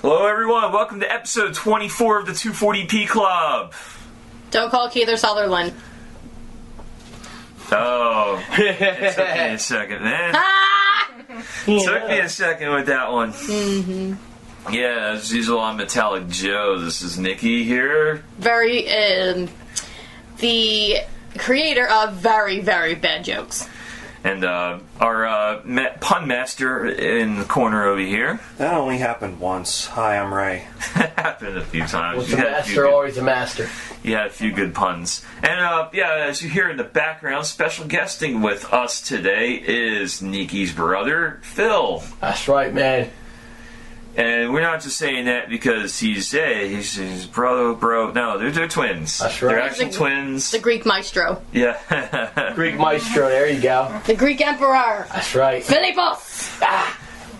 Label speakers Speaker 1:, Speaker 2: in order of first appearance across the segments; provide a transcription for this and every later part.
Speaker 1: Hello everyone, welcome to episode 24 of the 240p Club.
Speaker 2: Don't call Keith or Sutherland.
Speaker 1: Oh, it took me a second, man. Took me a second with that one.
Speaker 2: Mm-hmm.
Speaker 1: Yeah, as usual, I'm Metallic Joe. This is Nikki here.
Speaker 2: The creator of very, very bad jokes.
Speaker 1: And our pun master in the corner over here.
Speaker 3: That only happened once. Hi, I'm Ray.
Speaker 1: Happened a few times.
Speaker 4: What's a master, always a master.
Speaker 1: You had a few good puns. And as you hear in the background, special guesting with us today is Nikki's brother, Phil.
Speaker 4: That's right, man.
Speaker 1: And we're not just saying that because he's bro. No, they're twins.
Speaker 4: That's right.
Speaker 1: They're actually twins.
Speaker 2: The Greek maestro.
Speaker 1: Yeah.
Speaker 4: Greek maestro, there you go.
Speaker 2: The Greek emperor.
Speaker 4: That's right.
Speaker 2: Philippos.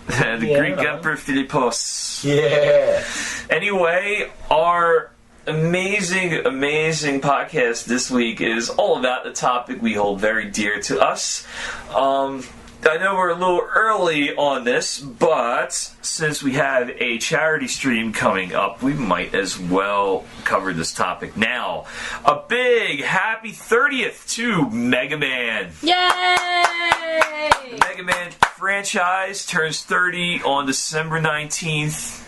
Speaker 1: The Greek Emperor Philippos.
Speaker 4: Yeah.
Speaker 1: Anyway, our amazing podcast this week is all about the topic we hold very dear to us. I know we're a little early on this, but since we have a charity stream coming up, we might as well cover this topic now. A big happy 30th to Mega Man.
Speaker 2: Yay!
Speaker 1: The Mega Man franchise turns 30 on December 19th.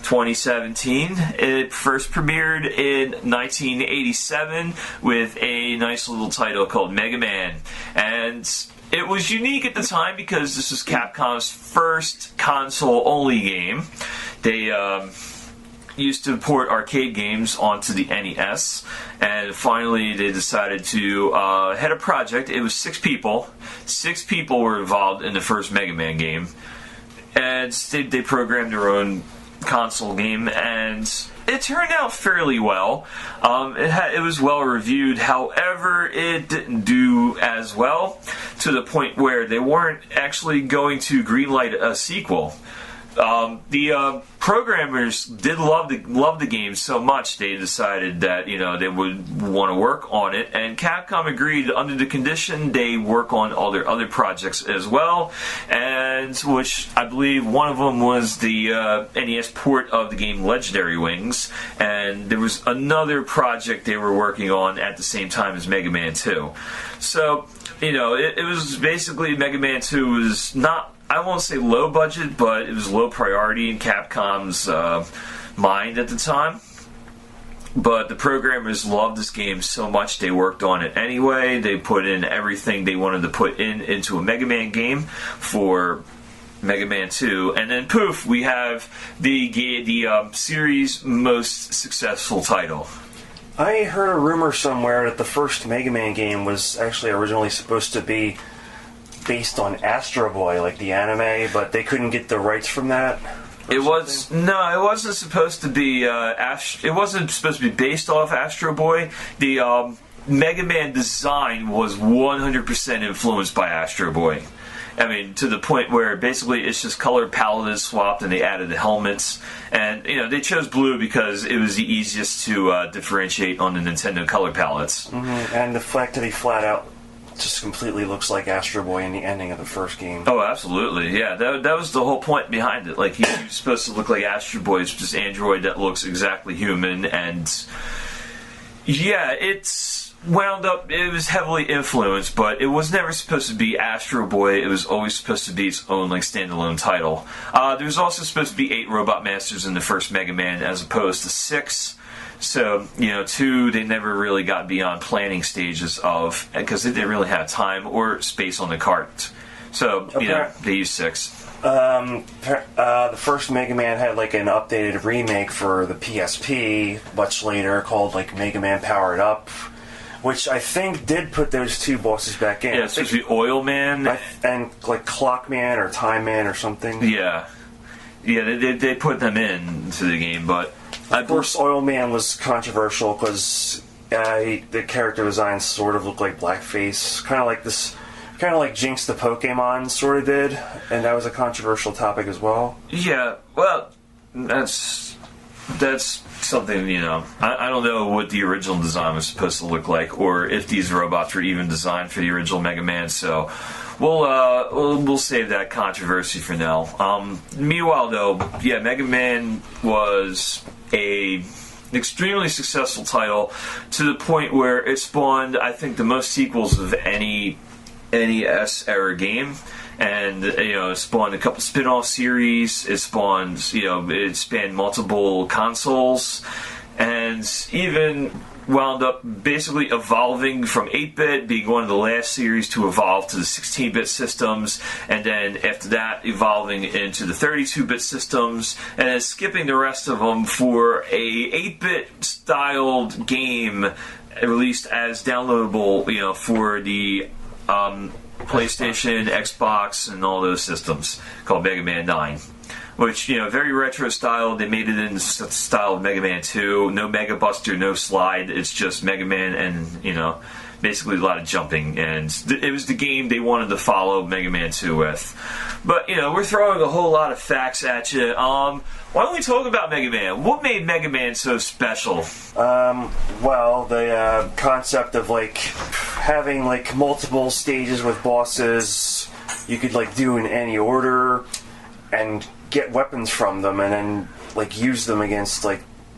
Speaker 1: 2017. It first premiered in 1987 with a nice little title called Mega Man. And it was unique at the time because this was Capcom's first console-only game. They used to port arcade games onto the NES, and finally they decided to head a project. It was 6 people. 6 people were involved in the first Mega Man game, and they programmed their own console game, and it turned out fairly well. It was well reviewed. However, it didn't do as well to the point where they weren't actually going to greenlight a sequel. The programmers did love the game so much they decided that they would want to work on it, and Capcom agreed under the condition they work on all their other projects as well, and which I believe one of them was the NES port of the game Legendary Wings, and there was another project they were working on at the same time as Mega Man 2. So it was basically Mega Man 2 was not, I won't say low budget, but it was low priority in Capcom's mind at the time. But the programmers loved this game so much they worked on it anyway. They put in everything they wanted to put into a Mega Man game for Mega Man 2. And then poof, we have the series' most successful title.
Speaker 3: I heard a rumor somewhere that the first Mega Man game was actually originally supposed to be based on Astro Boy, like the anime, but they couldn't get the rights from that. It
Speaker 1: wasn't supposed to be. It wasn't supposed to be based off Astro Boy. The Mega Man design was 100% influenced by Astro Boy. I mean, to the point where basically it's just color palette swapped, and they added the helmets. And they chose blue because it was the easiest to differentiate on the Nintendo color palettes.
Speaker 3: Mm-hmm. And the fact that he flat out just completely looks like Astro Boy in the ending of the first game.
Speaker 1: Oh, absolutely. Yeah, that was the whole point behind it. Like, he's supposed to look like Astro Boy. It's just android that looks exactly human. And yeah, it's wound up, it was heavily influenced, but it was never supposed to be Astro Boy. It was always supposed to be its own standalone title. There was also supposed to be 8 Robot Masters in the first Mega Man as opposed to 6. So, 2, they never really got beyond planning stages of, because they didn't really have time or space on the cart. So, they used 6.
Speaker 3: The first Mega Man had an updated remake for the PSP much later called Mega Man Powered Up, which I think did put those 2 bosses back in.
Speaker 1: Yeah, it's supposed to be Oil Man.
Speaker 3: And Clock Man or Time Man or something.
Speaker 1: Yeah. Yeah, they put them into the game, but
Speaker 3: of course, Oil Man was controversial because the character design sort of looked like blackface, kind of like Jinx the Pokemon sort of did, and that was a controversial topic as well.
Speaker 1: Yeah, well, that's that's something, I don't know what the original design was supposed to look like, or if these robots were even designed for the original Mega Man, so we'll save that controversy for now. Meanwhile, though, yeah, Mega Man was an extremely successful title to the point where it spawned, I think, the most sequels of any NES era game. And, it spawned a couple spin-off series. It it spanned multiple consoles. And even wound up basically evolving from 8-bit, being one of the last series to evolve to the 16-bit systems. And then after that, evolving into the 32-bit systems. And then skipping the rest of them for a 8-bit styled game released as downloadable, for the PlayStation, Xbox, and all those systems, called Mega Man 9. Which, very retro style. They made it in the style of Mega Man 2. No Mega Buster, no slide. It's just Mega Man and, basically a lot of jumping. And it was the game they wanted to follow Mega Man 2 with. But, we're throwing a whole lot of facts at you. Why don't we talk about Mega Man? What made Mega Man so special?
Speaker 3: Well, the concept of, having, multiple stages with bosses you could, do in any order and get weapons from them and then, use them against,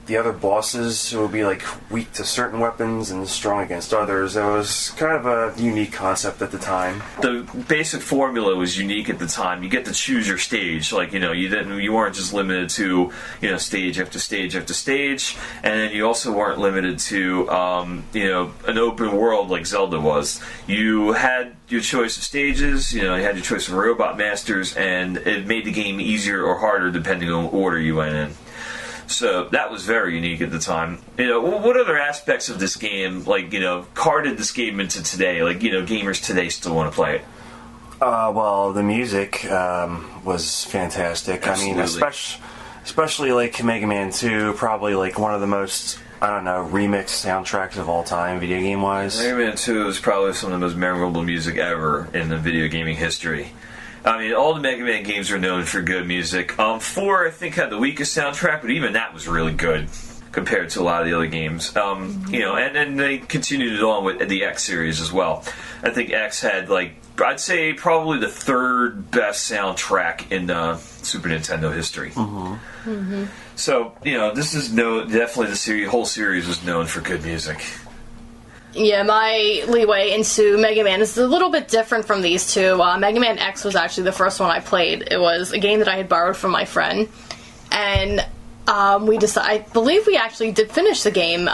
Speaker 3: the other bosses who would be, weak to certain weapons and strong against others. It was kind of a unique concept at the time.
Speaker 1: The basic formula was unique at the time. You get to choose your stage. You weren't just limited to, stage after stage after stage. And then you also weren't limited to, an open world like Zelda was. You had your choice of stages, you had your choice of robot masters, and it made the game easier or harder depending on what order you went in. So that was very unique at the time. What other aspects of this game, carted this game into today? Gamers today still want to play it.
Speaker 3: Well, the music was fantastic.
Speaker 1: Absolutely.
Speaker 3: I mean, especially Mega Man 2, probably one of the most, remixed soundtracks of all time, video game wise.
Speaker 1: Mega Man 2 is probably some of the most memorable music ever in the video gaming history. I mean, all the Mega Man games are known for good music. 4, I think, had the weakest soundtrack, but even that was really good compared to a lot of the other games. And then they continued it on with the X series as well. I think X had, I'd say probably the third best soundtrack in Super Nintendo history.
Speaker 3: Mm-hmm.
Speaker 2: Mm-hmm.
Speaker 1: So, this is definitely the whole series was known for good music.
Speaker 2: Yeah, my leeway into Mega Man is a little bit different from these two. Mega Man X was actually the first one I played. It was a game that I had borrowed from my friend, and I believe we actually did finish the game.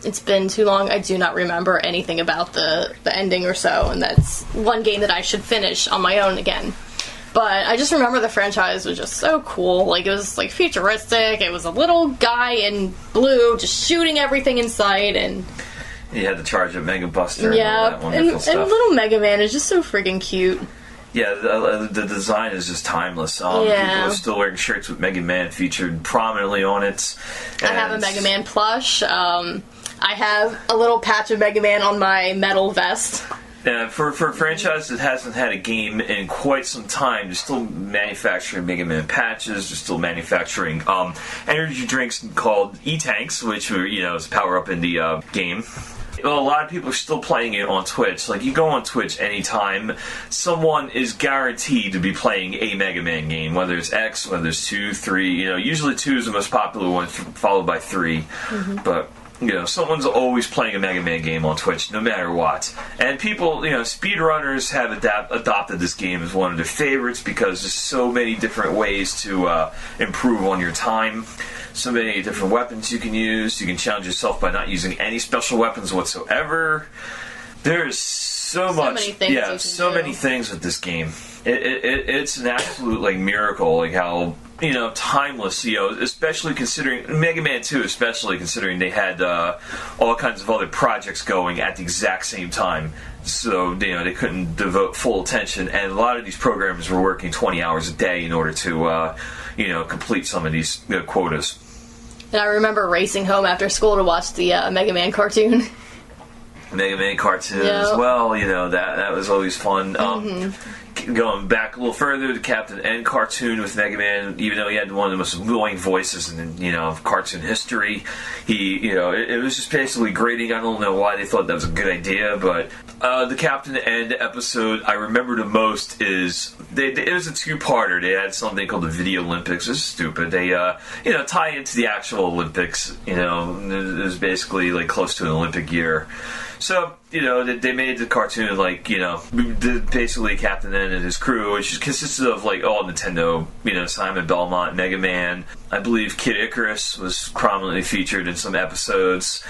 Speaker 2: It's been too long, I do not remember anything about the ending or so, and that's one game that I should finish on my own again. But I just remember the franchise was just so cool. It was futuristic. It was a little guy in blue just shooting everything in sight, and
Speaker 1: you had to charge a Mega Buster and all that wonderful stuff.
Speaker 2: And little Mega Man is just so freaking cute.
Speaker 1: Yeah, the design is just timeless. People are still wearing shirts with Mega Man featured prominently on it.
Speaker 2: I have a Mega Man plush. I have a little patch of Mega Man on my metal vest.
Speaker 1: For a franchise that hasn't had a game in quite some time, they're still manufacturing Mega Man patches. They're still manufacturing energy drinks called E-Tanks, which is power up in the game. Well, a lot of people are still playing it on Twitch. You go on Twitch anytime, someone is guaranteed to be playing a Mega Man game, whether it's X, whether it's 2, 3. Usually 2 is the most popular one, followed by 3. Mm-hmm. But someone's always playing a Mega Man game on Twitch, no matter what. And people, speedrunners have adopted this game as one of their favorites because there's so many different ways to improve on your time. So many different weapons you can use. You can challenge yourself by not using any special weapons whatsoever. There's so much, many things with this game. It's an absolute miracle, how timeless, especially considering Mega Man 2, especially considering they had all kinds of other projects going at the exact same time. So, they couldn't devote full attention, and a lot of these programmers were working 20 hours a day in order to, complete some of these quotas.
Speaker 2: And I remember racing home after school to watch the Mega Man cartoon.
Speaker 1: Mega Man cartoon as well, that was always fun. going back a little further, the Captain N cartoon with Mega Man, even though he had one of the most annoying voices in cartoon history, it was just basically grating. I don't know why they thought that was a good idea, but the Captain N episode I remember the most is it was a two-parter. They had something called the Video Olympics. It's stupid. They tie into the actual Olympics. It was basically like close to an Olympic year. So, they made the cartoon basically Captain N and his crew, which consisted of all Nintendo, Simon Belmont, Mega Man. I believe Kid Icarus was prominently featured in some episodes.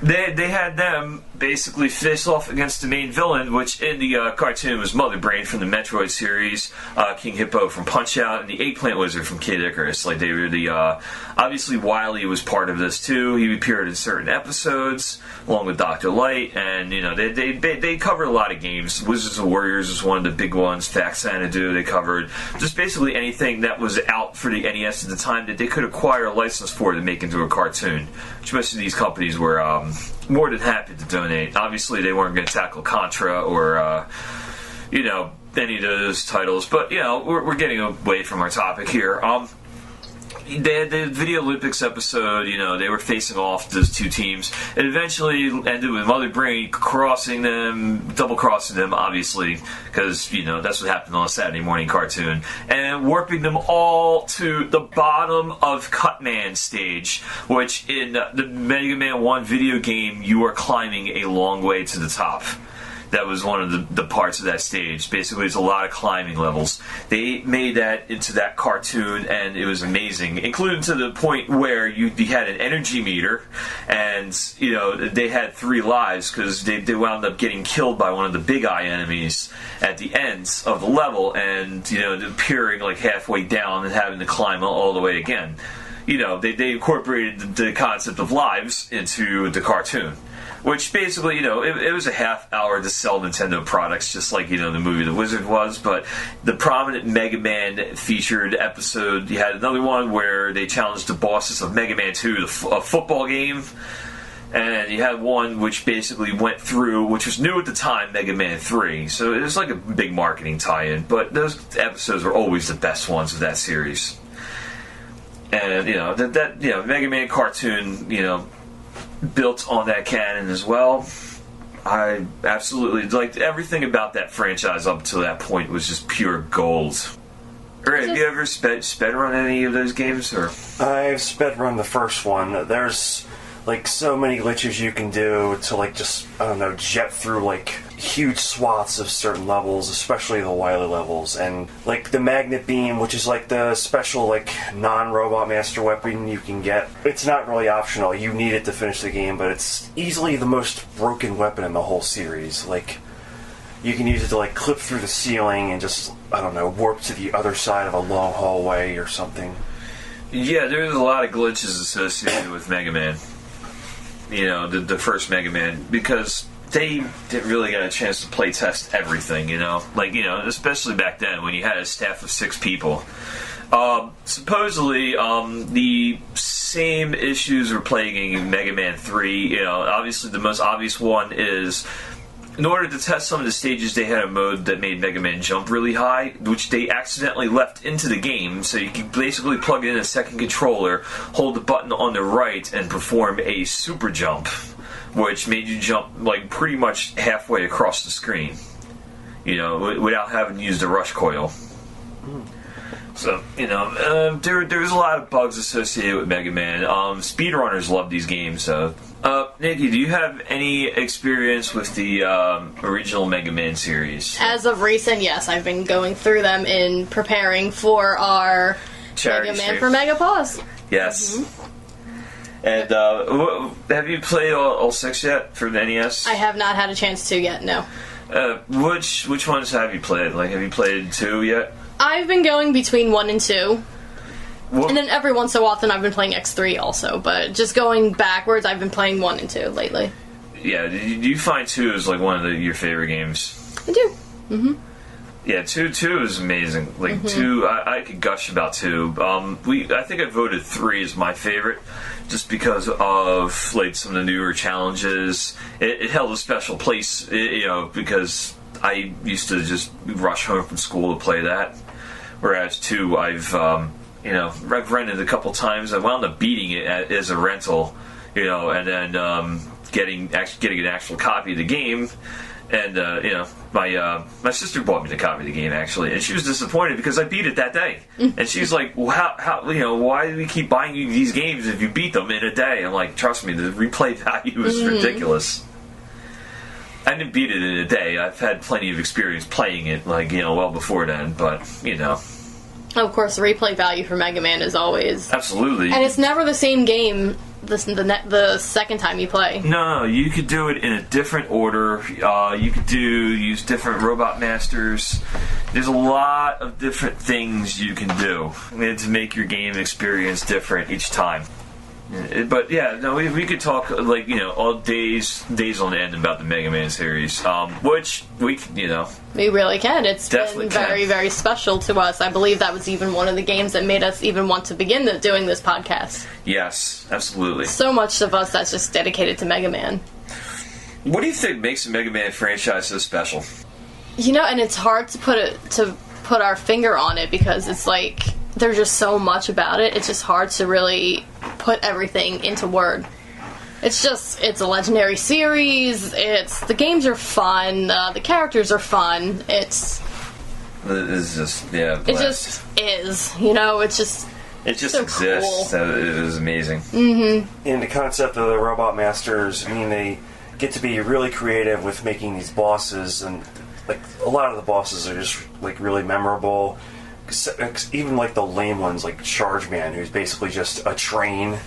Speaker 1: They had them basically face off against the main villain, which in the cartoon was Mother Brain from the Metroid series, King Hippo from Punch-Out, and the Eggplant Wizard from Kid Icarus. They were obviously Wily was part of this too. He appeared in certain episodes along with Dr. Light, and they covered a lot of games. Wizards and Warriors was one of the big ones. Fact Xanadu, they covered just basically anything that was out for the NES at the time that they could acquire a license for to make into a cartoon, which most of these companies were more than happy to donate. Obviously, they weren't going to tackle Contra or, any of those titles. But, we're getting away from our topic here. They had the Video Olympics episode, they were facing off those two teams. It eventually ended with Mother Brain double-crossing them, obviously, because, that's what happened on a Saturday morning cartoon, and warping them all to the bottom of Cutman stage, which in the Mega Man 1 video game, you are climbing a long way to the top. That was one of the parts of that stage. Basically, it's a lot of climbing levels. They made that into that cartoon, and it was amazing, including to the point where you had an energy meter, and they had 3 lives because they wound up getting killed by one of the Big Eye enemies at the end of the level, and appearing halfway down and having to climb all the way again. They incorporated the concept of lives into the cartoon. Which basically, it was a half hour to sell Nintendo products, just like, the movie The Wizard was. But the prominent Mega Man featured episode, you had another one where they challenged the bosses of Mega Man 2, a football game. And you had one which basically went through, which was new at the time, Mega Man 3. So it was like a big marketing tie-in. But those episodes were always the best ones of that series. And, Mega Man cartoon, built on that canon as well. I absolutely liked everything about that franchise up to that point was just pure gold. Alright, have you ever sped run any of those games? Or
Speaker 3: I've sped run the first one. There's so many glitches you can do to jet through huge swaths of certain levels, especially the Wily levels, and the magnet beam, which is the special non-robot master weapon you can get. It's not really optional. You need it to finish the game, but it's easily the most broken weapon in the whole series. You can use it to clip through the ceiling and just warp to the other side of a long hallway or something.
Speaker 1: Yeah, there's a lot of glitches associated with Mega Man. The first Mega Man, because they didn't really get a chance to play test everything, especially back then when you had a staff of 6 people. Supposedly, the same issues were plaguing Mega Man 3. Obviously the most obvious one is, in order to test some of the stages, they had a mode that made Mega Man jump really high, which they accidentally left into the game, so you could basically plug in a second controller, hold the button on the right, and perform a super jump, which made you jump pretty much halfway across the screen, without having to use the rush coil. So, there was a lot of bugs associated with Mega Man. Speedrunners love these games, so. Nikki, do you have any experience with the original Mega Man series?
Speaker 2: As of recent, yes. I've been going through them in preparing for our
Speaker 1: Charity
Speaker 2: Mega Man
Speaker 1: stream.
Speaker 2: for Mega Paws.
Speaker 1: Yes. Mm-hmm. And have you played all 6 yet for the NES?
Speaker 2: I have not had a chance to yet, no.
Speaker 1: Which ones have you played? Have you played 2 yet?
Speaker 2: I've been going between 1 and 2. And then every once in a while I've been playing X3 also, but just going backwards, I've been playing 1 and 2 lately.
Speaker 1: Yeah, do you find 2 is one of your favorite games?
Speaker 2: I do. Mm-hmm.
Speaker 1: Yeah, 2 is amazing. 2, I could gush about 2. I think I voted 3 as my favorite, just because of some of the newer challenges. It held a special place, because I used to just rush home from school to play that. Whereas 2, I've rented a couple times. I wound up beating it as a rental, and then getting an actual copy of the game. And my sister bought me the copy of the game actually, and she was disappointed because I beat it that day. And she's like, "Well, how why do we keep buying you these games if you beat them in a day?" I'm like, "Trust me, the replay value is ridiculous." I didn't beat it in a day. I've had plenty of experience playing it, well before then. But
Speaker 2: Of course, the replay value for Mega Man is always
Speaker 1: absolutely,
Speaker 2: and it's never the same game. The second time you play.
Speaker 1: No, you could do it in a different order. You could use different Robot Masters. There's a lot of different things you can do to make your game experience different each time. But we could talk all days on end about the Mega Man series, which we
Speaker 2: really can. It's
Speaker 1: definitely
Speaker 2: been very, very special to us. I believe that was even one of the games that made us even want to begin doing this podcast.
Speaker 1: Yes, absolutely.
Speaker 2: So much of us that's just dedicated to Mega Man.
Speaker 1: What do you think makes the Mega Man franchise so special?
Speaker 2: And it's hard to put our finger on it because it's like there's just so much about it. It's just hard to really put everything into word. It's a legendary series. The games are fun. The characters are fun. It just is. It just
Speaker 1: so
Speaker 2: cool.
Speaker 1: exists. It is amazing.
Speaker 2: Mm-hmm.
Speaker 3: And the concept of the Robot Masters, they get to be really creative with making these bosses, and a lot of the bosses are just really memorable. Even the lame ones like Charge Man, who's basically just a train.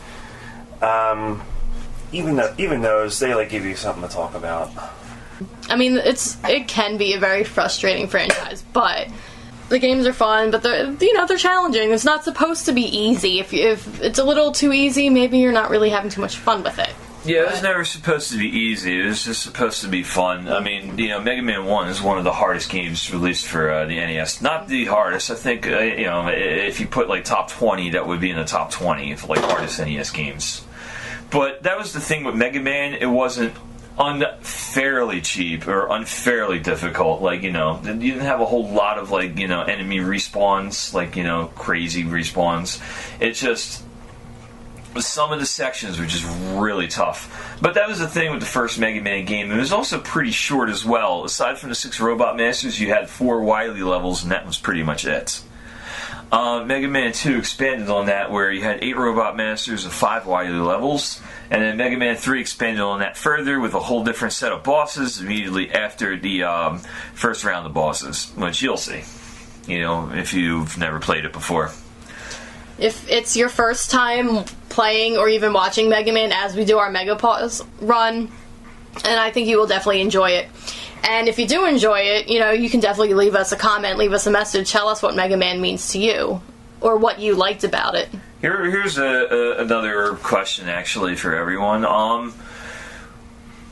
Speaker 3: Even those, they give you something to talk about.
Speaker 2: It can be a very frustrating franchise, but the games are fun. But they're challenging. It's not supposed to be easy. If it's a little too easy, maybe you're not really having too much fun with it.
Speaker 1: Yeah, it was never supposed to be easy. It was just supposed to be fun. Mega Man 1 is one of the hardest games released for the NES. Not the hardest. I think, if you put, top 20, that would be in the top 20 for, hardest NES games. But that was the thing with Mega Man. It wasn't unfairly cheap or unfairly difficult. You didn't have a whole lot of, enemy respawns, crazy respawns. It just... some of the sections were just really tough. But that was the thing with the first Mega Man game. It was also pretty short as well. Aside from the 6 Robot Masters, you had 4 Wily levels, and that was pretty much it. Mega Man 2 expanded on that, where you had 8 Robot Masters and 5 Wily levels. And then Mega Man 3 expanded on that further with a whole different set of bosses immediately after the first round of bosses, which you'll see, if you've never played it before.
Speaker 2: If it's your first time playing or even watching Mega Man as we do our Mega Paws run, and I think you will definitely enjoy it. And if you do enjoy it, you can definitely leave us a comment, leave us a message, tell us what Mega Man means to you, or what you liked about it.
Speaker 1: Here's another question, actually, for everyone.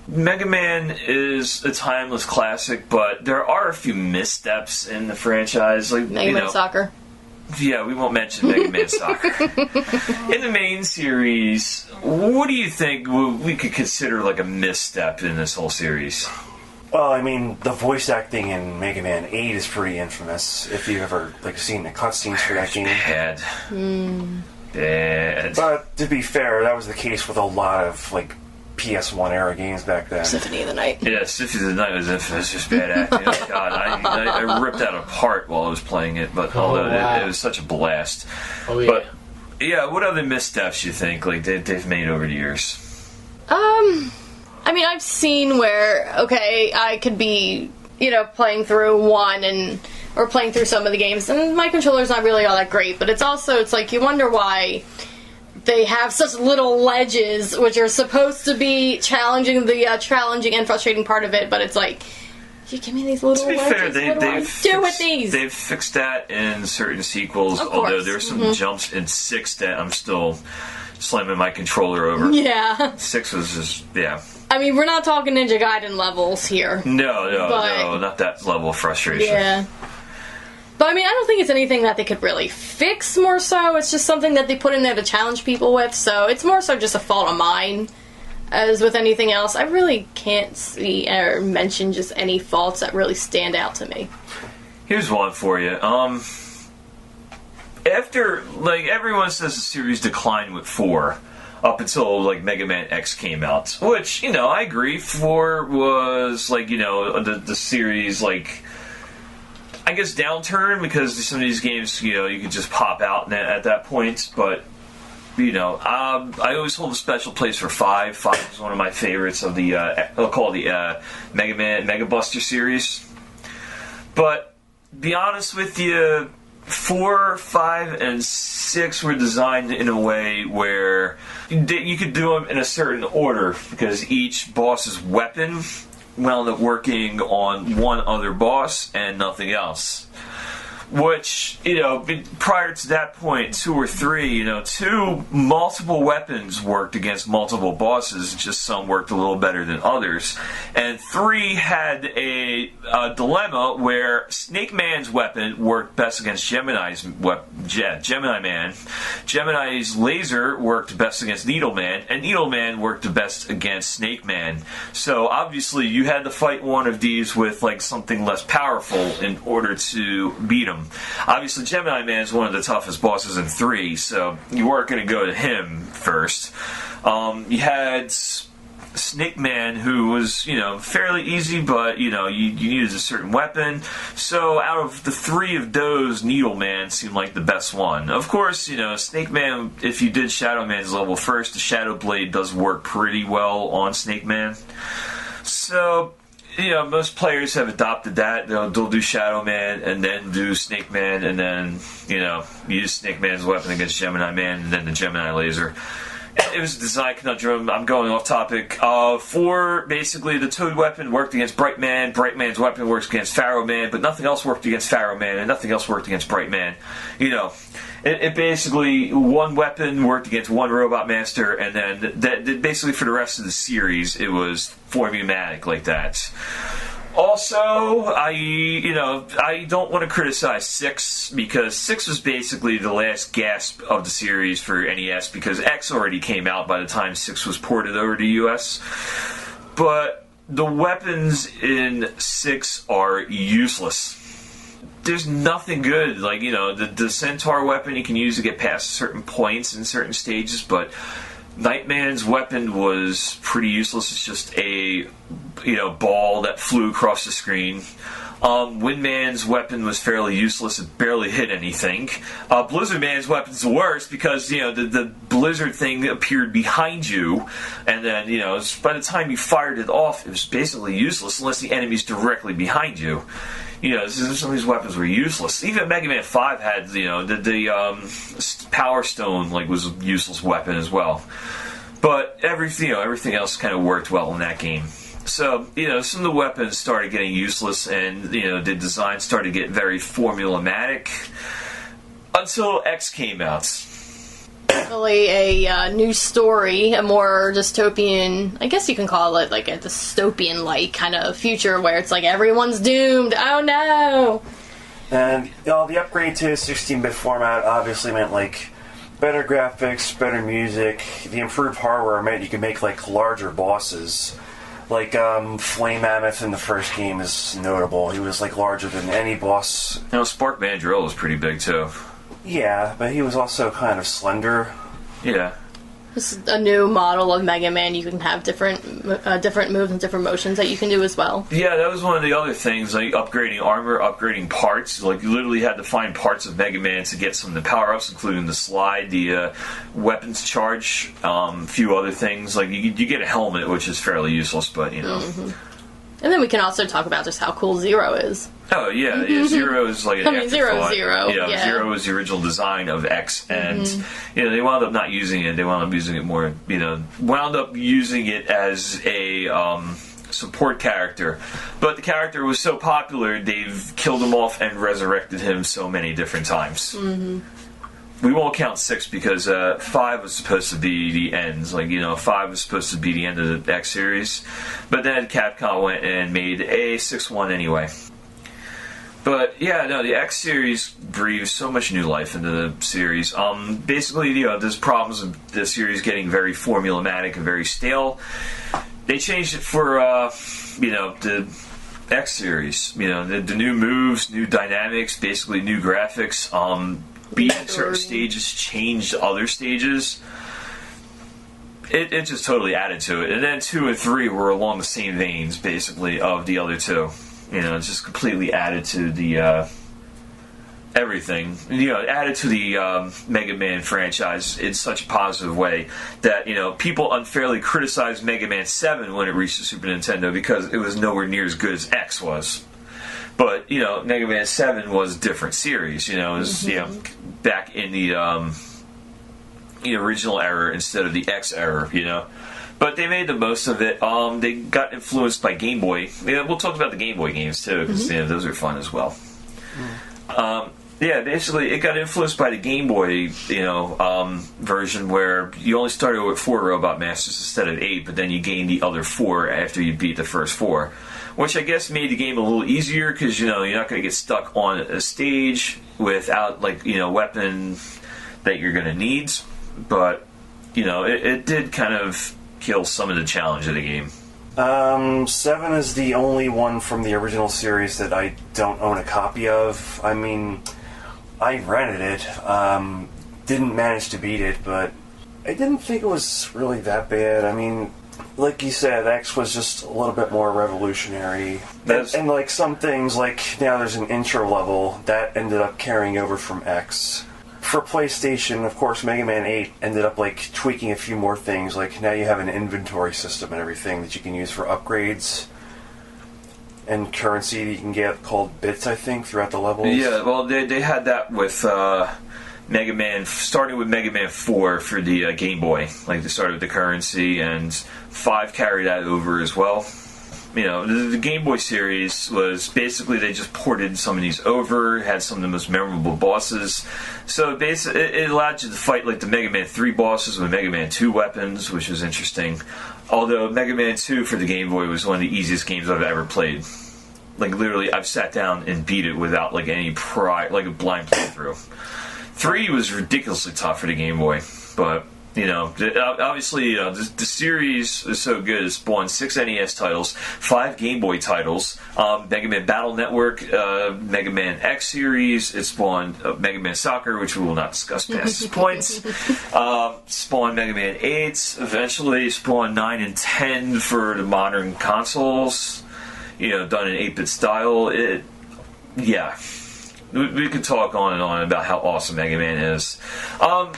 Speaker 1: Mega Man is a timeless classic, but there are a few missteps in the franchise.
Speaker 2: Mega Man Soccer.
Speaker 1: Yeah, we won't mention Mega Man Soccer. In the main series, what do you think we could consider a misstep in this whole series?
Speaker 3: Well, the voice acting in Mega Man 8 is pretty infamous. If you've ever seen the cutscenes for that game,
Speaker 1: bad. Bad.
Speaker 3: But to be fair, that was the case with a lot of PS1 era games back then.
Speaker 2: Symphony of the Night.
Speaker 1: Yeah, Symphony of the Night was infamous. Just bad acting. Oh, God, I ripped that apart while I was playing it, but it was such a blast.
Speaker 4: Oh, yeah.
Speaker 1: But yeah, what other missteps you think they've made over the years?
Speaker 2: I've seen where I could be playing through one or playing through some of the games, and my controller's not really all that great. But it's you wonder why they have such little ledges, which are supposed to be challenging and frustrating part of it, but it's you give me these little ledges, what do I do with these?
Speaker 1: They've fixed that in certain sequels, although there's some jumps in 6 that I'm still slamming my controller over.
Speaker 2: Yeah.
Speaker 1: 6 was just, yeah.
Speaker 2: We're not talking Ninja Gaiden levels here.
Speaker 1: No, not that level of frustration.
Speaker 2: Yeah. But I don't think it's anything that they could really fix more so. It's just something that they put in there to challenge people with, so it's more so just a fault of mine As with anything else, I really can't see or mention just any faults that really stand out to me.
Speaker 1: Here's one for you. After, like, everyone says the series declined with 4, up until, like, Mega Man X came out. Which, you know, I agree. 4 was, like, you know, the series, like, I guess downturn, because some of these games, you know, you could just pop out at that point. But, you know, I always hold a special place for 5. 5 is one of my favorites of the, I'll call it the Mega Man, Mega Buster series. But, be honest with you, 4, 5, and 6 were designed in a way where you could do them in a certain order, because each boss's weapon wound up working on one other boss and nothing else. Which, you know, prior to that point, 2 or 3, you know, 2 multiple weapons worked against multiple bosses, just some worked a little better than others. And 3 had a dilemma where Snake Man's weapon worked best against Gemini Man. Gemini's laser worked best against Needle Man, and Needle Man worked the best against Snake Man. So, obviously, you had to fight one of these with, like, something less powerful in order to beat him. Obviously, Gemini Man is one of the toughest bosses in 3, so you weren't going to go to him first. You had Snake Man, who was, you know, fairly easy, but, you know, you needed a certain weapon. So out of the 3 of those, Needle Man seemed like the best one. Of course, you know, Snake Man, if you did Shadow Man's level first, the Shadow Blade does work pretty well on Snake Man. So, you know, most players have adopted that. They'll do Shadow Man and then do Snake Man, and then, you know, use Snake Man's weapon against Gemini Man and then the Gemini laser. It was a design conundrum. I'm going off topic. 4, basically, the Toad weapon worked against Bright Man. Bright Man's weapon works against Pharaoh Man, but nothing else worked against Pharaoh Man, and nothing else worked against Bright Man. You know, it basically, one weapon worked against one Robot Master, and then that basically for the rest of the series, it was formulatic like that. Also, I don't want to criticize 6, because 6 was basically the last gasp of the series for NES, because X already came out by the time 6 was ported over to US. But the weapons in 6 are useless. There's nothing good. Like, you know, the Centaur weapon you can use to get past certain points in certain stages, but Nightman's weapon was pretty useless. It's just a, you know, ball that flew across the screen. Windman's weapon was fairly useless. It barely hit anything. Blizzard Man's weapon's the worst, because, you know, the blizzard thing appeared behind you, and then, you know, by the time you fired it off, it was basically useless unless the enemy's directly behind you. You know, some of these weapons were useless. Even Mega Man 5 had, you know, the Power Stone, like, was a useless weapon as well. But everything else kind of worked well in that game. So, you know, some of the weapons started getting useless, and, you know, the design started to get very formulaic until X came out.
Speaker 2: Definitely a new story, a more dystopian, I guess you can call it like a dystopian-like kind of future where it's like everyone's doomed. Oh no!
Speaker 3: And, you know, the upgrade to 16-bit format obviously meant, like, better graphics, better music. The improved hardware meant you could make, like, larger bosses. Like, Flame Mammoth in the first game is notable. He was, like, larger than any boss.
Speaker 1: You know, Spark Mandrill was pretty big, too.
Speaker 3: Yeah, but he was also kind of slender.
Speaker 1: Yeah.
Speaker 2: This is a new model of Mega Man. You can have different moves and different motions that you can do as well.
Speaker 1: Yeah, that was one of the other things, like upgrading armor, upgrading parts. Like, you literally had to find parts of Mega Man to get some of the power-ups, including the slide, the weapons charge, a few other things. Like, you get a helmet, which is fairly useless, but, you know.
Speaker 2: Mm-hmm. And then we can also talk about just how cool Zero is.
Speaker 1: Oh, yeah. Zero is like an afterthought.
Speaker 2: Zero.
Speaker 1: You know,
Speaker 2: yeah.
Speaker 1: Zero was the original design of X, and, you know, they wound up not using it. They wound up using it more, you know, wound up using it as a support character. But the character was so popular, they've killed him off and resurrected him so many different times. Mm-hmm. We won't count 6 because 5 was supposed to be the end. Like, you know, 5 was supposed to be the end of the X series. But then Capcom went and made a 6th one anyway. But yeah, no, the X series breathes so much new life into the series. Basically, there's problems with the series getting very formulaic and very stale. They changed it for the X series. The new moves, new dynamics, basically new graphics. Beating certain stages changed other stages. It just totally added to it. And then 2 and 3 were along the same veins, basically, of the other two. It's just completely added to the everything. Added to the Mega Man franchise in such a positive way that people unfairly criticized Mega Man 7 when it reached the Super Nintendo because it was nowhere near as good as X was. But Mega Man 7 was a different series. It was back in the original era instead of the X era. But they made the most of it. They got influenced by Game Boy. We'll talk about the Game Boy games too, because those are fun as well. Basically, it got influenced by the Game Boy, version where you only started with 4 Robot Masters instead of 8, but then you gained the other 4 after you beat the first 4, which I guess made the game a little easier because you're not going to get stuck on a stage without weapon that you're going to need. But it did kind of kill some of the challenge of the game.
Speaker 3: 7 is the only one from the original series that I don't own a copy of. I mean, I rented it, didn't manage to beat it, but I didn't think it was really that bad. I mean, like you said, X was just a little bit more revolutionary. And like some things, like now there's an intro level, that ended up carrying over from X. For PlayStation, of course, Mega Man 8 ended up tweaking a few more things. Like now you have an inventory system and everything that you can use for upgrades and currency that you can get called bits, I think, throughout the levels.
Speaker 1: Yeah, well, they had that with Mega Man, starting with Mega Man 4 for the Game Boy. They started with the currency, and 5 carried that over as well. The Game Boy series was basically they just ported some of these over, had some of the most memorable bosses. So basically, it allowed you to fight the Mega Man 3 bosses with Mega Man 2 weapons, which was interesting. Although Mega Man 2 for the Game Boy was one of the easiest games I've ever played. Literally, I've sat down and beat it without any a blind playthrough. 3 was ridiculously tough for the Game Boy, but obviously, the series is so good. It spawned 6 NES titles, 5 Game Boy titles, Mega Man Battle Network, Mega Man X series. It spawned Mega Man Soccer, which we will not discuss past this point. Spawned Mega Man 8. Eventually, spawned 9 and 10 for the modern consoles. Done in 8-bit style. We could talk on and on about how awesome Mega Man is.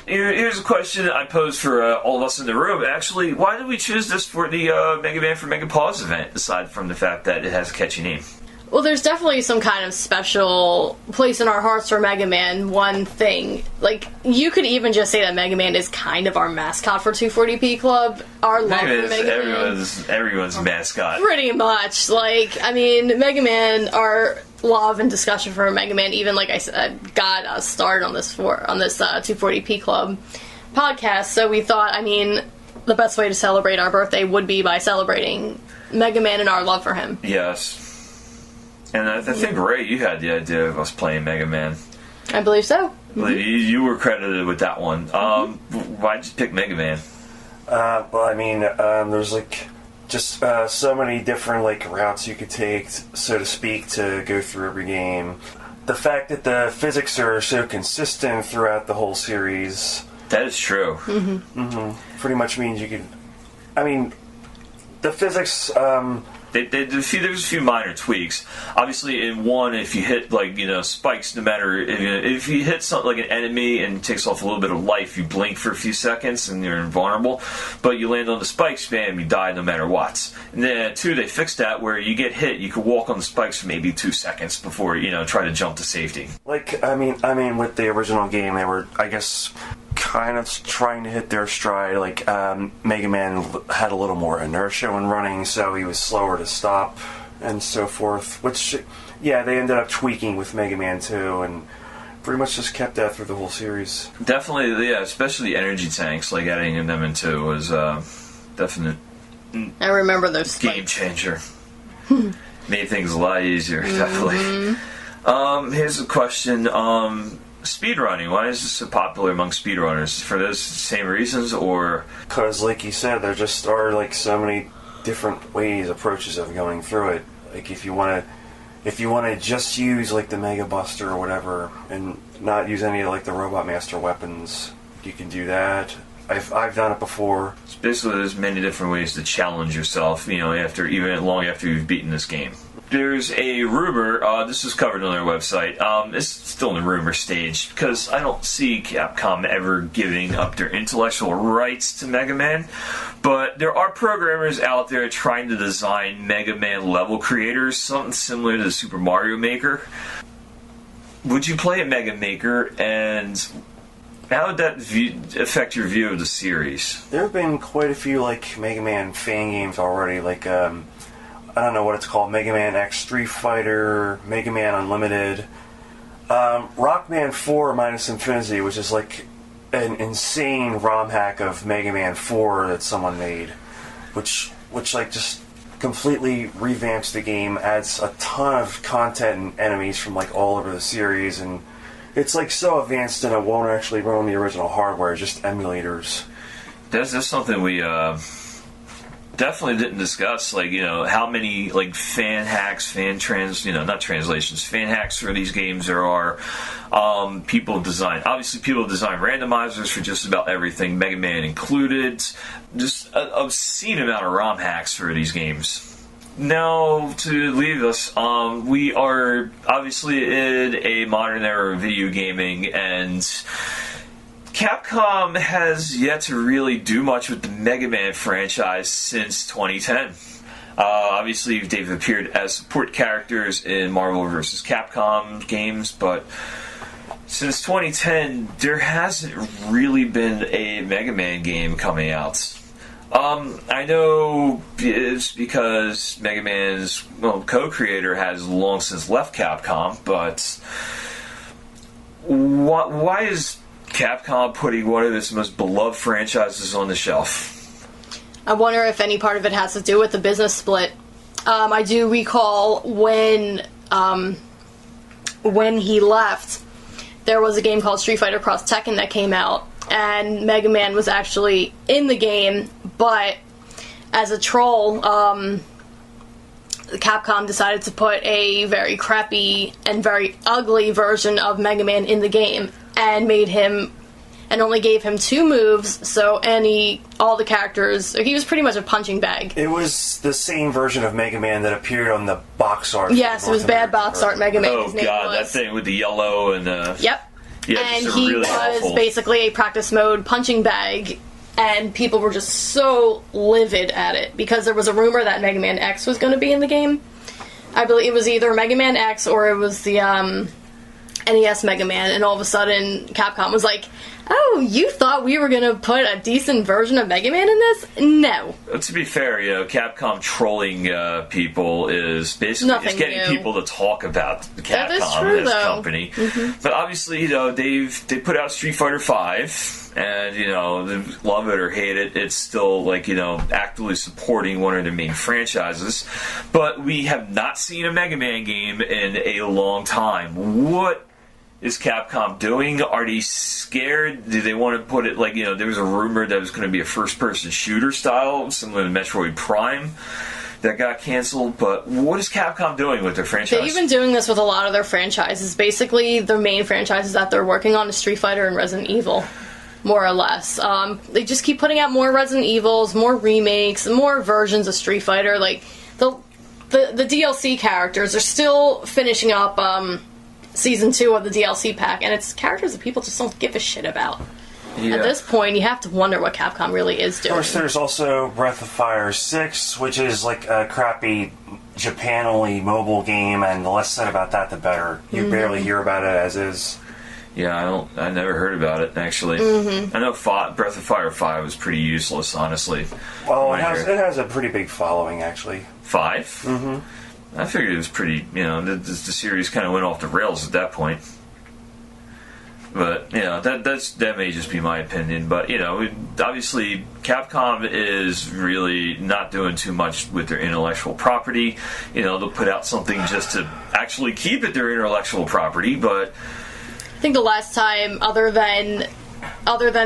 Speaker 1: Here's a question I posed for all of us in the room. Actually, why did we choose this for the Mega Man for Mega Paws event, aside from the fact that it has a catchy name?
Speaker 2: Well, there's definitely some kind of special place in our hearts for Mega Man. One thing, you could even just say that Mega Man is kind of our mascot for 240p Club. Our love for Mega Man.
Speaker 1: Everyone's mascot.
Speaker 2: Pretty much. Mega Man, our love and discussion for Mega Man, even like I said, got us started on this 240p Club podcast. So we thought, the best way to celebrate our birthday would be by celebrating Mega Man and our love for him.
Speaker 1: Yes. And I think, Ray, you had the idea of us playing Mega Man.
Speaker 2: I believe so.
Speaker 1: You were credited with that one. Why'd you pick Mega Man?
Speaker 3: There's just so many different routes you could take, so to speak, to go through every game. The fact that the physics are so consistent throughout the whole series.
Speaker 1: That is true.
Speaker 3: Pretty much means you can. The physics.
Speaker 1: There's a few minor tweaks. Obviously, in 1, if you hit spikes, no matter if you hit something like an enemy and it takes off a little bit of life, you blink for a few seconds and you're invulnerable. But you land on the spikes, bam, you die no matter what. And then 2, they fixed that where you get hit, you can walk on the spikes for maybe 2 seconds before try to jump to safety.
Speaker 3: With the original game, they were, I guess, kind of trying to hit their stride. Mega Man had a little more inertia when running, so he was slower to stop and so forth, which they ended up tweaking with Mega Man 2 and pretty much just kept that through the whole series.
Speaker 1: Definitely, especially the energy tanks, adding them in 2 was definite.
Speaker 2: I remember those
Speaker 1: game changer. Made things a lot easier, definitely. Here's a question. Speedrunning. Why is this so popular among speedrunners? For those same reasons, or
Speaker 3: Because, like you said, there just are like so many different approaches of going through it. Like if you want to just use like the Mega Buster or whatever, and not use any of like the Robot Master weapons, you can do that. I've done it before.
Speaker 1: it's basically there's many different ways to challenge yourself. Even long after you've beaten this game. There's a rumor, this is covered on their website, it's still in the rumor stage, because I don't see Capcom ever giving up their intellectual rights to Mega Man, but there are programmers out there trying to design Mega Man level creators, something similar to the Super Mario Maker. Would you play a Mega Maker, and how would that affect your view of the series?
Speaker 3: There have been quite a few like Mega Man fan games already, like I don't know what it's called, Mega Man X Street Fighter, Mega Man Unlimited, Rockman 4 minus Infinity, which is like an insane ROM hack of Mega Man 4 that someone made, which like just completely revamps the game, adds a ton of content and enemies from like all over the series, and it's like so advanced and it won't actually run on the original hardware, just emulators.
Speaker 1: That's something we definitely didn't discuss, how many fan hacks, fan hacks for these games there are. People design randomizers for just about everything, Mega Man included. Just an obscene amount of ROM hacks for these games. Now, to leave us, we are obviously in a modern era of video gaming, and Capcom has yet to really do much with the Mega Man franchise since 2010. Obviously, they've appeared as support characters in Marvel vs. Capcom games, but since 2010, there hasn't really been a Mega Man game coming out. I know it's because Mega Man's co-creator has long since left Capcom, but why is Capcom putting one of its most beloved franchises on the shelf?
Speaker 2: I wonder if any part of it has to do with the business split. I do recall when he left, there was a game called Street Fighter Cross Tekken that came out, and Mega Man was actually in the game, but as a troll, Capcom decided to put a very crappy and very ugly version of Mega Man in the game, and only gave him 2 moves, so all the characters, he was pretty much a punching bag.
Speaker 3: It was the same version of Mega Man that appeared on the box art.
Speaker 2: Yes, it was bad box art Mega Man.
Speaker 1: Oh god, that thing with the yellow and
Speaker 2: Yep.
Speaker 1: Yeah,
Speaker 2: and
Speaker 1: just
Speaker 2: he
Speaker 1: really
Speaker 2: was
Speaker 1: awful.
Speaker 2: basically a practice mode punching bag, and people were just so livid at it, because there was a rumor that Mega Man X was going to be in the game. I believe it was either Mega Man X or it was the NES Mega Man, and all of a sudden Capcom was like, oh, you thought we were going to put a decent version of Mega Man in this? No.
Speaker 1: To be fair, Capcom trolling people is basically
Speaker 2: Nothing
Speaker 1: just getting
Speaker 2: new.
Speaker 1: people to talk about
Speaker 2: That is
Speaker 1: Capcom
Speaker 2: true,
Speaker 1: as a
Speaker 2: though.
Speaker 1: company. Mm-hmm. But obviously, they put out Street Fighter V, and love it or hate it, it's still actively supporting one of their main franchises. But we have not seen a Mega Man game in a long time. What is Capcom doing? Are they scared? Do they want to put it there was a rumor that it was going to be a first-person shooter style, similar to Metroid Prime, that got canceled. But what is Capcom doing with their franchise?
Speaker 2: They've been doing this with a lot of their franchises. Basically, their main franchises that they're working on is Street Fighter and Resident Evil, more or less. They just keep putting out more Resident Evils, more remakes, more versions of Street Fighter. The DLC characters are still finishing up Season 2 of the DLC pack, and it's characters that people just don't give a shit about. Yeah. At this point, you have to wonder what Capcom really is doing.
Speaker 3: Of course, there's also Breath of Fire 6, which is like a crappy Japan-only mobile game, and the less said about that, the better. You barely hear about it as is.
Speaker 1: Yeah, I never heard about it, actually.
Speaker 2: Mm-hmm.
Speaker 1: I know Breath of Fire 5 was pretty useless, honestly.
Speaker 3: Well, it has a pretty big following, actually.
Speaker 1: 5? Mm-hmm. I figured it was pretty, the series kind of went off the rails at that point. But that may just be my opinion. But obviously Capcom is really not doing too much with their intellectual property. They'll put out something just to actually keep it their intellectual property. But
Speaker 2: I think the last time, other than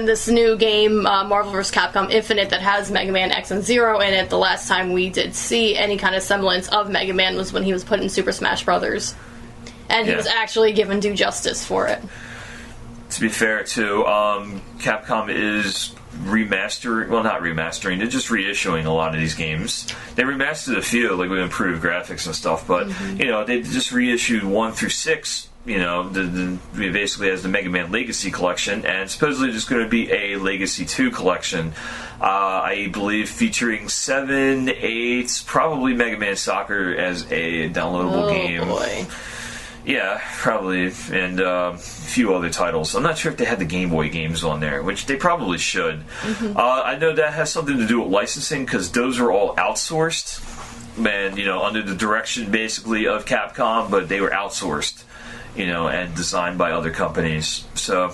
Speaker 2: this new game, Marvel vs. Capcom Infinite, that has Mega Man X and Zero in it, the last time we did see any kind of semblance of Mega Man was when he was put in Super Smash Brothers, and he was actually given due justice for it.
Speaker 1: To be fair, too, Capcom is not remastering, they're just reissuing a lot of these games. They remastered a few, like with improved graphics and stuff, but, they just reissued 1 through 6, basically as the Mega Man Legacy Collection, and supposedly there's going to be a Legacy 2 collection, I believe featuring 7, 8, probably Mega Man Soccer as a downloadable game.
Speaker 2: Boy.
Speaker 1: Yeah, probably, and a few other titles. I'm not sure if they had the Game Boy games on there, which they probably should. I know that has something to do with licensing, because those are all outsourced, and, under the direction, basically, of Capcom, but they were outsourced, and designed by other companies. So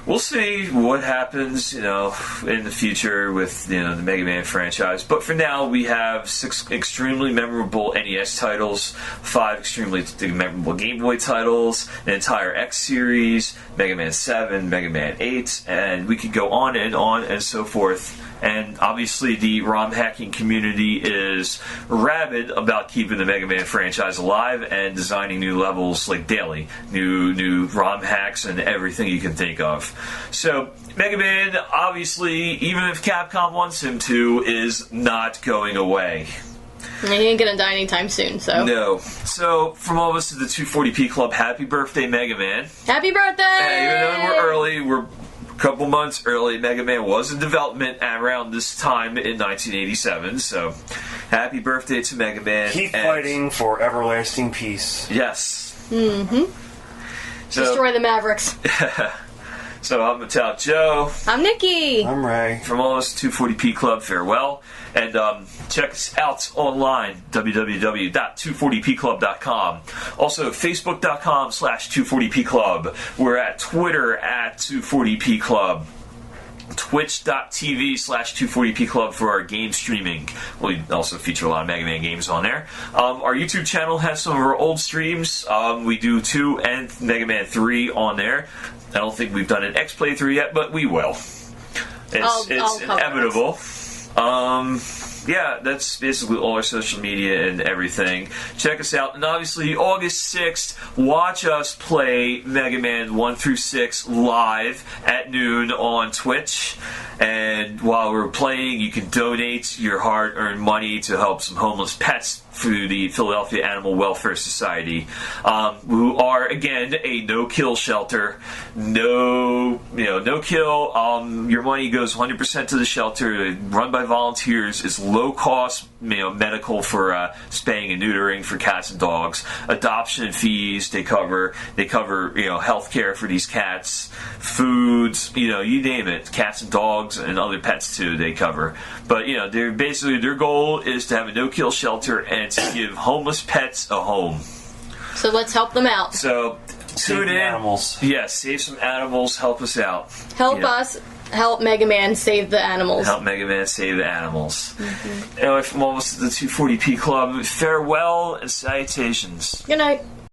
Speaker 1: we'll see what happens, in the future with, the Mega Man franchise. But for now, we have 6 extremely memorable NES titles, 5 extremely memorable Game Boy titles, an entire X series, Mega Man 7, Mega Man 8, and we could go on and so forth. And obviously the ROM hacking community is rabid about keeping the Mega Man franchise alive and designing new levels like daily, new ROM hacks and everything you can think of. So Mega Man, obviously, even if Capcom wants him to, is not going away.
Speaker 2: And he ain't gonna die anytime soon, so.
Speaker 1: No. So, from all of us to the 240p Club, happy birthday, Mega Man.
Speaker 2: Happy birthday!
Speaker 1: Even though we're early, we're couple months early. Mega Man was in development around this time in 1987, so happy birthday to Mega Man.
Speaker 3: Keep fighting for everlasting peace.
Speaker 1: Yes.
Speaker 2: So, destroy the Mavericks.
Speaker 1: So I'm Metallic Joe.
Speaker 2: I'm Nikki.
Speaker 3: I'm Ray.
Speaker 1: From all of us 240p Club, farewell. And check us out online, www.240pclub.com. Also, facebook.com/240pclub. We're at Twitter at 240pclub. Twitch.tv/240pclub for our game streaming. We also feature a lot of Mega Man games on there. Our YouTube channel has some of our old streams. We do 2 and Mega Man 3 on there. I don't think we've done an X playthrough yet, but we will. It's inevitable. Yeah, that's basically all our social media and everything. Check us out. And obviously, August 6th, watch us play Mega Man 1 through 6 live at noon on Twitch. And while we're playing, you can donate your hard-earned money to help some homeless pets through the Philadelphia Animal Welfare Society, who are, again, a no-kill shelter. No kill. Your money goes 100% to the shelter, run by volunteers. It's low-cost, medical for spaying and neutering for cats and dogs. Adoption fees they cover. They cover, health care for these cats, foods, you name it. Cats and dogs and other pets too. They cover. But they're basically their goal is to have a no-kill shelter and to give homeless pets a home.
Speaker 2: So let's help them out.
Speaker 1: So tune in. Animals. Yes, save some animals. Help us out.
Speaker 2: Help us. Help Mega Man save the animals.
Speaker 1: Help Mega Man save the animals. Anyway, from all of us at the 240p Club, farewell and salutations.
Speaker 2: Good night.